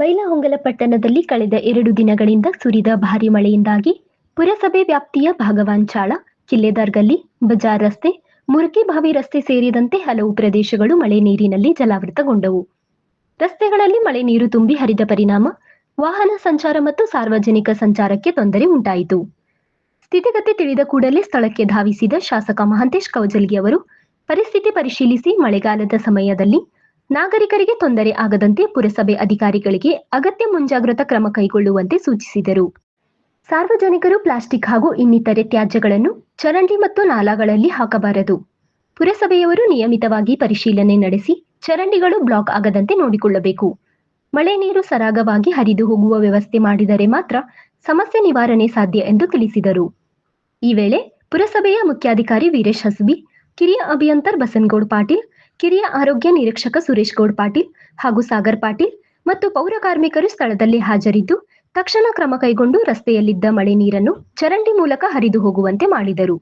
ಬೈಲಹೊಂಗಲ ಪಟ್ಟಣದಲ್ಲಿ ಕಳೆದ 2 ದಿನಗಳಿಂದ ಸುರಿದ ಭಾರೀ ಮಳೆಯಿಂದಾಗಿ ಪುರಸಭೆ ವ್ಯಾಪ್ತಿಯ ಭಾಗವಾಂಚಾಳ, ಕಿಲ್ಲೆದಾರ್ ಗಲ್ಲಿ, ಬಜಾರ್ ರಸ್ತೆ, ಮುರುಕಿಬಾವಿ ರಸ್ತೆ ಸೇರಿದಂತೆ ಹಲವು ಪ್ರದೇಶಗಳು ಮಳೆ ನೀರಿನಲ್ಲಿ ಜಲಾವೃತಗೊಂಡವು. ರಸ್ತೆಗಳಲ್ಲಿ ಮಳೆ ನೀರು ತುಂಬಿ ಹರಿದ ಪರಿಣಾಮ ವಾಹನ ಸಂಚಾರ ಮತ್ತು ಸಾರ್ವಜನಿಕ ಸಂಚಾರಕ್ಕೆ ತೊಂದರೆ ಉಂಟಾಯಿತು. ಸ್ಥಿತಿಗತಿ ತಿಳಿದ ಕೂಡಲೇ ಸ್ಥಳಕ್ಕೆ ಧಾವಿಸಿದ ಶಾಸಕ ಮಹಾಂತೇಶ್ ಕೌಜಲ್ಗಿ ಅವರು ಪರಿಸ್ಥಿತಿ ಪರಿಶೀಲಿಸಿ ಮಳೆಗಾಲದ ಸಮಯದಲ್ಲಿ ನಾಗರಿಕರಿಗೆ ತೊಂದರೆ ಆಗದಂತೆ ಪುರಸಭೆ ಅಧಿಕಾರಿಗಳಿಗೆ ಅಗತ್ಯ ಮುಂಜಾಗ್ರತಾ ಕ್ರಮ ಕೈಗೊಳ್ಳುವಂತೆ ಸೂಚಿಸಿದರು. ಸಾರ್ವಜನಿಕರು ಪ್ಲಾಸ್ಟಿಕ್ ಹಾಗೂ ಇನ್ನಿತರೆ ತ್ಯಾಜ್ಯಗಳನ್ನು ಚರಂಡಿ ಮತ್ತು ನಾಲಾಗಳಲ್ಲಿ ಹಾಕಬಾರದು. ಪುರಸಭೆಯವರು ನಿಯಮಿತವಾಗಿ ಪರಿಶೀಲನೆ ನಡೆಸಿ ಚರಂಡಿಗಳು ಬ್ಲಾಕ್ ಆಗದಂತೆ ನೋಡಿಕೊಳ್ಳಬೇಕು. ಮಳೆ ನೀರು ಸರಾಗವಾಗಿ ಹರಿದು ಹೋಗುವ ವ್ಯವಸ್ಥೆ ಮಾಡಿದರೆ ಮಾತ್ರ ಸಮಸ್ಯೆ ನಿವಾರಣೆ ಸಾಧ್ಯ ಎಂದು ತಿಳಿಸಿದರು. ಈ ವೇಳೆ ಪುರಸಭೆಯ ಮುಖ್ಯಾಧಿಕಾರಿ ವೀರೇಶ್ ಹಸ್ಬಿ, ಕಿರಿಯ ಅಭಿಯಂತರ ಬಸನಗೌಡ ಪಾಟೀಲ್, ಕಿರಿಯ ಆರೋಗ್ಯ ನಿರೀಕ್ಷಕ ಸುರೇಶ್ ಗೌಡ ಪಾಟೀಲ್ ಹಾಗೂ ಸಾಗರ್ ಪಾಟೀಲ್ ಮತ್ತು ಪೌರ ಕಾರ್ಮಿಕರು ಸ್ಥಳದಲ್ಲಿ ಹಾಜರಿದ್ದು ತಕ್ಷಣ ಕ್ರಮ ಕೈಗೊಂಡು ರಸ್ತೆಯಲ್ಲಿದ್ದ ಮಳೆ ನೀರನ್ನು ಚರಂಡಿ ಮೂಲಕ ಹರಿದು ಹೋಗುವಂತೆ ಮಾಡಿದರು.